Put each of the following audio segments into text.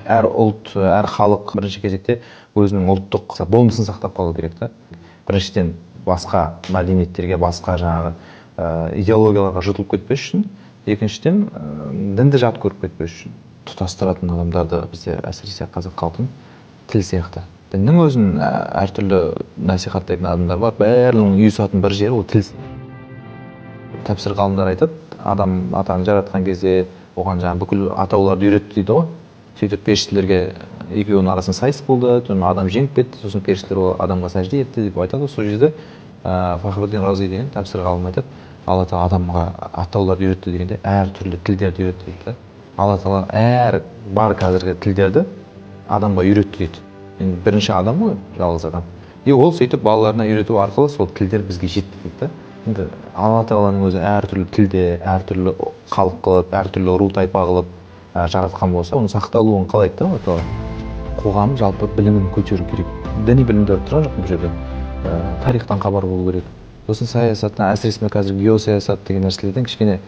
әр ұлт, әр халық бірінші кезекте өзінің ұлттық болмысын сақтап қалу керек та. Біріншіден басқа мәдениеттерге, басқа жаңағы идеологияларға жұтылып кетпес үшін, екіншіден дінді жат көріп кетпес үшін. Тұтастыратын адамдарды бізде әсіресе қазақ халқын тіл сияқты. Діннің өзін әртүрлі насихаттайтын адамдар бар, бәрінің үйісатын бір жері ол тіл. Тәпсір ғалымдар айтады, адам атаны жаратқан кезде оған жаңағы бүкіл атауларды үйретті дейді ғой. Сөйтіп періштелерге екеуінің арасында сайыс болды, адам жеңіп кетті, сосын періштелер адамға сәжде етті деп айтады ғой. Сол жерде Фахруддин Рази деген тәпсір ғалым айтады, алла тағала адамға атауларды үйретті дегенде әртүрлі тілдерді үйретті дейді. Алла тағала әр бар қазіргі тілдерді адамға үйретті дейді. Енді бірінші адам ғой, жалғыз адам. И ол сөйтіп балаларына үйрету арқылы сол тілдер бізге жетті дейді. Енді алла тағаланың өзі әртүрлі тілде, әртүрлі халық қылып, әртүрлі ру тайпа қылып жаратқан болса, оның сақталуын қалайды да алла тағала. Қоғам жалпы білімін көтеру керек. Діни білімдер тұрған жоқ бұл жерде. Тарихтан хабар болу керек. Сосын саясаттан, әсіресе қазір геосаясат деген нәрселерден кішкене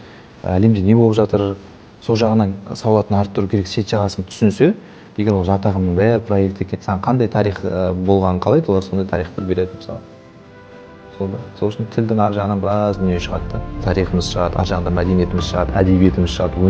әлемде не болып жатыр, сол жағынан сауатын арттыру керек, шет жағасын түсінсе, егер ол жат ағымның бәрі проекті екен, саған қандай тарих болғанын қалайды, олар сондай тарихты береді мысалы. Сол үшін тілдің ар жағынан біраз дүние шығады да. Тарихымыз шығады, ар жағында мәдениетіміз шығады, әдебиетіміз шығады, өнеріміз